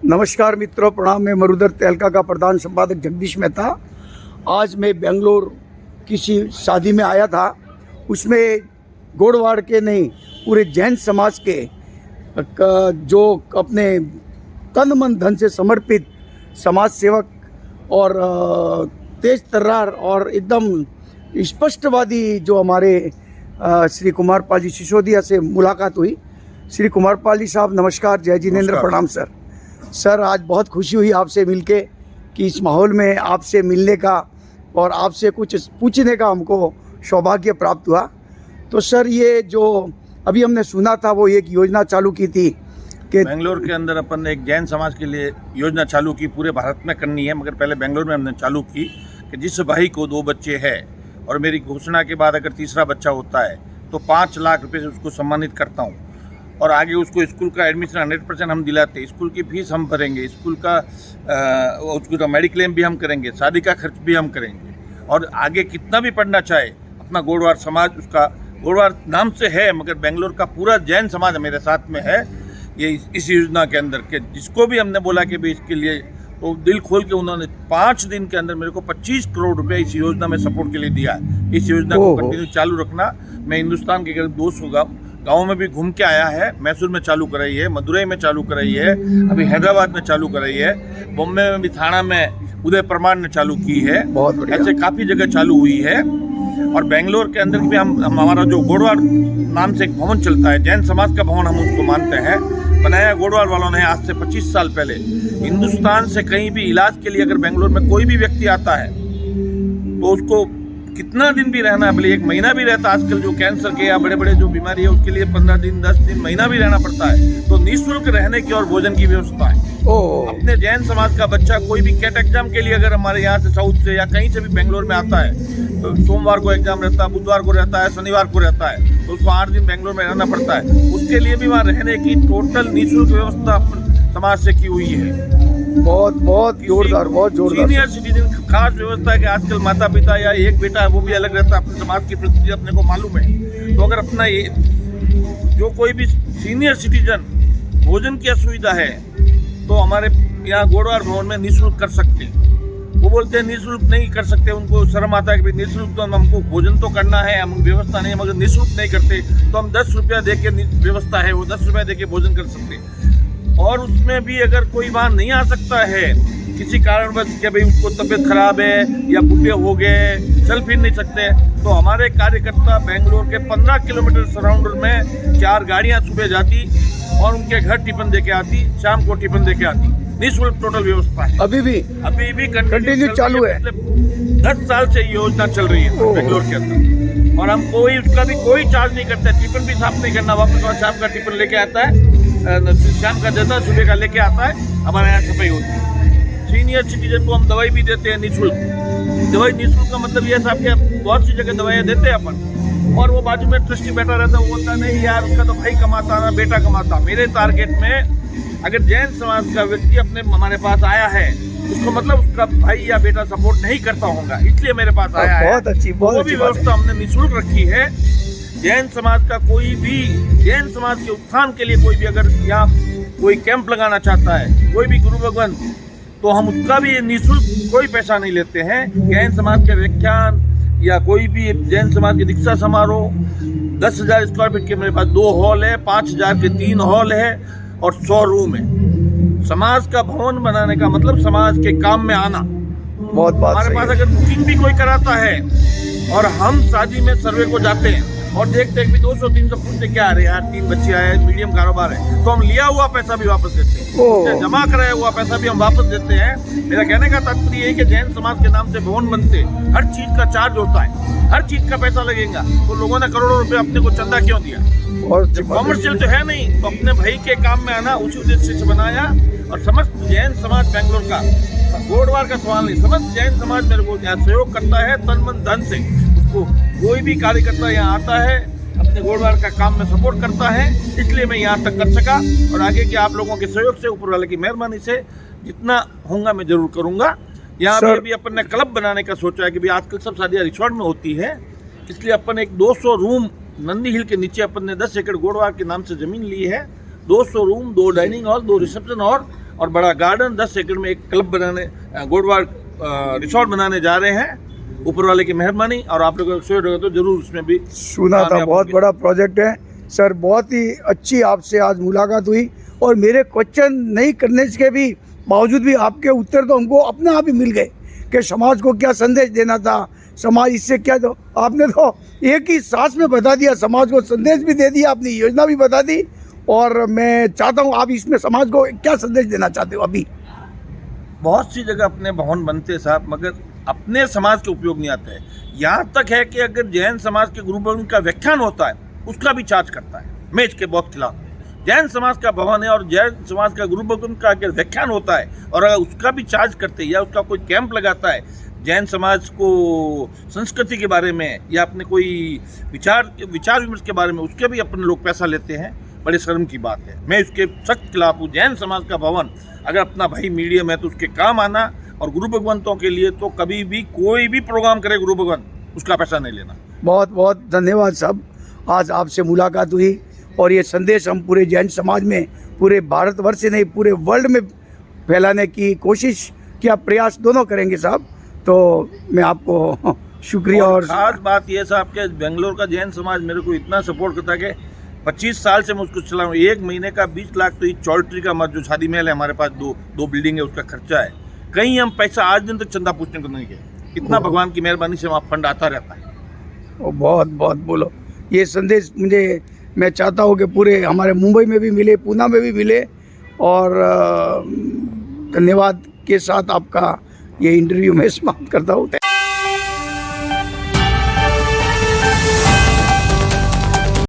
नमस्कार मित्रों, प्रणाम। मैं मरुधर तहलका का प्रधान संपादक जगदीश मेहता। आज मैं बेंगलोर किसी शादी में आया था। उसमें गोड़वाड़ के नहीं, पूरे जैन समाज के जो अपने तन मन धन से समर्पित समाज सेवक और तेज तर्रार और एकदम स्पष्टवादी जो हमारे श्री कुमार पाल जी सिसोदिया से मुलाकात हुई। श्री कुमार पाल जी साहब नमस्कार, जय जिनेंद्र, प्रणाम सर। सर, आज बहुत खुशी हुई आपसे मिलके कि इस माहौल में आपसे मिलने का और आपसे कुछ पूछने का हमको सौभाग्य प्राप्त हुआ। तो सर, ये जो अभी हमने सुना था वो एक योजना चालू की थी कि बेंगलोर के अंदर अपन ने एक जैन समाज के लिए योजना चालू की, पूरे भारत में करनी है, मगर पहले बेंगलोर में हमने चालू की कि जिस भाई को 2 बच्चे हैं और मेरी घोषणा के बाद अगर तीसरा बच्चा होता है तो 5 लाख रुपए से उसको सम्मानित करता हूँ और आगे उसको स्कूल का एडमिशन 100% हम दिलाते हैं, स्कूल की फीस हम भरेंगे, स्कूल का उसको तो मेडिक्लेम भी हम करेंगे, शादी का खर्च भी हम करेंगे और आगे कितना भी पढ़ना चाहे अपना गोड़वाड़ समाज, उसका गोड़वाड़ नाम से है मगर बेंगलोर का पूरा जैन समाज मेरे साथ में है ये इस योजना के अंदर के। जिसको भी हमने बोला कि भाई इसके लिए, तो दिल खोल के उन्होंने 5 दिन के अंदर मेरे को 25 करोड़ रुपए इस योजना में सपोर्ट के लिए दिया है। इस योजना को कंटिन्यू चालू रखना। मैं हिंदुस्तान के करीब 200 गाँव में भी घूम के आया है। मैसूर में चालू कराई है, मदुरई में चालू कराई है, अभी हैदराबाद में चालू कराई है, बॉम्बे में भी, थाना में उदय प्रमाण ने चालू की है। ऐसे काफ़ी जगह चालू हुई है। और बेंगलोर के अंदर भी हम हमारा जो गोड़वाड़ नाम से एक भवन चलता है, जैन समाज का भवन हम उसको मानते हैं, बनाया गोड़वाड़ वालों ने आज से 25 साल पहले। हिंदुस्तान से कहीं भी इलाज के लिए अगर बेंगलोर में कोई भी व्यक्ति आता है तो उसको कितना दिन भी रहना है, भले 1 महीना भी रहता है, आजकल जो कैंसर के या बड़े बड़े जो बीमारी है उसके लिए 15 दिन, 10 दिन, महीना भी रहना पड़ता है, तो निःशुल्क रहने की और भोजन की व्यवस्था है। अपने जैन समाज का बच्चा कोई भी कैट एग्जाम के लिए अगर हमारे यहाँ से, साउथ से या कहीं से भी बेंगलोर में आता है तो सोमवार को एग्जाम रहता है, बुधवार को रहता है, शनिवार को रहता है, तो उसको 8 दिन बेंगलोर में रहना पड़ता है। उसके लिए भी वहाँ रहने की टोटल निःशुल्क व्यवस्था समाज से की हुई है। बहुत जोरदार, बहुत जोरदार। सीनियर सिटीजन खास व्यवस्था है कि आजकल माता पिता या एक बेटा है वो भी अलग रहता है, अपने समाज की परिस्थिति अपने को मालूम है। तो अगर अपना ये जो कोई भी सीनियर सिटीजन भोजन की असुविधा है तो हमारे यहाँ गोड़वाड़ भवन में निःशुल्क कर सकते हैं। वो बोलते हैं निःशुल्क नहीं कर सकते, उनको शर्म आता है कि निःशुल्क तो हमको भोजन तो करना है, हम व्यवस्था नहीं, मगर निःशुल्क नहीं करते तो हम 10 रुपया दे के व्यवस्था है वो 10 रुपया दे के भोजन कर सकते हैं। और उसमें भी अगर कोई वहाँ नहीं आ सकता है किसी कारणवश कि भाई उसको तबीयत खराब है या बूढ़े हो गए, चल फिर नहीं सकते, तो हमारे कार्यकर्ता बेंगलोर के 15 किलोमीटर सराउंडर में 4 गाड़ियाँ सुबह जाती और उनके घर टिफिन दे के आती, शाम को टिफिन दे के आती। निःशुल्क टोटल व्यवस्था है। अभी भी कंटिन्यू चालू है। 10 साल से ये योजना चल रही है बेंगलोर के अंदर और हम उसका भी कोई चार्ज नहीं करते। टिफिन भी साफ नहीं करना, वापस शाम का टिफिन लेके आता है, शाम का देता है, सुबह का लेके आता है, हमारे यहाँ सफाई होती है। सीनियर सिटीजन को हम दवाई भी देते हैं निःशुल्क। दवाई निःशुल्क का मतलब ये साहब कि बहुत सी जगह दवाइयाँ देते हैं अपन और वो बाजू में ट्रस्टी बैठा रहता है, वो बोलता नहीं यार उसका तो भाई कमाता ना बेटा कमाता। मेरे टारगेट में अगर जैन समाज का व्यक्ति अपने हमारे पास आया है उसको मतलब उसका भाई या बेटा सपोर्ट नहीं करता होगा, इसलिए मेरे पास आया है। बहुत अच्छी व्यवस्था हमने निःशुल्क रखी है। जैन समाज का कोई भी, जैन समाज के उत्थान के लिए कोई भी अगर यहाँ कोई कैंप लगाना चाहता है, कोई भी गुरु भगवान, तो हम उसका भी निःशुल्क कोई पैसा नहीं लेते हैं। जैन समाज के व्याख्यान या कोई भी जैन समाज के दीक्षा समारोह, 10,000 स्क्वायर फीट के मेरे पास 2 हॉल है, 5,000 के 3 हॉल है और 100 रूम है। समाज का भवन बनाने का मतलब समाज के काम में आना। बहुत हमारे पास अगर बुकिंग भी कोई कराता है और हम शादी में सर्वे को जाते हैं और देखते हैं कि 200-300 पूछते क्या आ रहे यार, 3 बच्चे आए, मीडियम कारोबार है, तो हम लिया हुआ पैसा भी वापस देते हैं, जमा कराया हुआ पैसा भी हम वापस देते हैं। मेरा कहने का तात्पर्य है कि जैन समाज के नाम से भवन बनते, हर चीज का चार्ज होता है, हर चीज का पैसा लगेगा, तो लोगों ने करोड़ों रुपए अपने को चंदा क्यों दिया? और कॉमर्शियल तो है नहीं, तो अपने भाई के काम में आना उसी उद्देश्य से बनाया। और समस्त जैन समाज बेंगलोर का, गोड़वाड़ का सवाल नहीं, समस्त जैन समाज मेरे को यहाँ सहयोग करता है तन मन धन से। उसको कोई भी कार्यकर्ता यहाँ आता है अपने गोड़वाड़ का काम में सपोर्ट करता है, इसलिए मैं यहाँ तक कर सका। और आगे के आप लोगों के सहयोग से, ऊपर वाले की मेहरबानी से जितना होगा मैं जरूर करूँगा। यहाँ भी अपन ने क्लब बनाने का सोचा है कि भाई आजकल सब शादियाँ रिसोर्ट में होती है, इसलिए अपन एक 200 रूम नंदी हिल के नीचे अपन ने 10 एकड़ गोड़वाड़ के नाम से जमीन ली है। 200 रूम, 2 डाइनिंग हॉल, 2 रिसेप्शन और और बड़ा गार्डन 10 एकड़ में एक क्लब बनाने, गोडवाड़ रिसोर्ट बनाने जा रहे हैं, ऊपर वाले की मेहरबानी। और आप लोगों को होगा तो जरूर उसमें भी सुना था, बहुत बड़ा प्रोजेक्ट है सर। बहुत ही अच्छी आपसे आज मुलाकात हुई और मेरे क्वेश्चन नहीं करने के भी बावजूद भी आपके उत्तर तो हमको अपने आप ही मिल गए कि समाज को क्या संदेश देना था, समाज इससे क्या, तो आपने तो एक ही सांस में बता दिया, समाज को संदेश भी दे दिया, अपनी योजना भी बता दी। और मैं चाहता हूँ आप इसमें समाज को क्या संदेश देना चाहते हो? अभी बहुत सी जगह अपने भवन बनते हैं साहब, मगर अपने समाज के उपयोग नहीं आते हैं। यहाँ तक है कि अगर जैन समाज के गुरु भवन का व्याख्यान होता है उसका भी चार्ज करता है। मैं इसके बहुत खिलाफ। जैन समाज का भवन है और जैन समाज का गुरु भवन का अगर व्याख्यान होता है और अगर उसका भी चार्ज करते या उसका कोई कैंप लगाता है जैन समाज को संस्कृति के बारे में या अपने कोई विचार विमर्श के बारे में, उसके भी अपने लोग पैसा लेते हैं, बड़े शर्म की बात है। मैं इसके सख्त खिलाफ हूँ। जैन समाज का भवन अगर अपना भाई मीडियम है तो उसके काम आना, और गुरु भगवंतों के लिए तो कभी भी कोई भी प्रोग्राम करे गुरु भगवान उसका पैसा नहीं लेना। बहुत बहुत धन्यवाद साहब, आज आपसे मुलाकात हुई और ये संदेश हम पूरे जैन समाज में, पूरे भारतवर्ष से नहीं पूरे वर्ल्ड में फैलाने की कोशिश किया, प्रयास दोनों करेंगे साहब। तो मैं आपको शुक्रिया। और खास बात यह साहब के बेंगलोर का जैन समाज मेरे को इतना सपोर्ट करता है कि 25 साल से मैं उसको चला रहा हूँ। 1 महीने का 20 लाख तो ये चौल्ट्री का जो शादी महल है हमारे पास, दो बिल्डिंग है, उसका खर्चा है। कहीं हम पैसा आज दिन तक चंदा पूछने को नहीं गए। इतना भगवान की मेहरबानी से वहाँ फंड आता रहता है। बहुत बहुत बोलो, ये संदेश मुझे, मैं चाहता हूँ कि पूरे हमारे मुंबई में भी मिले, पूना में भी मिले। और धन्यवाद के साथ आपका ये इंटरव्यू मैं समाप्त करता हूँ।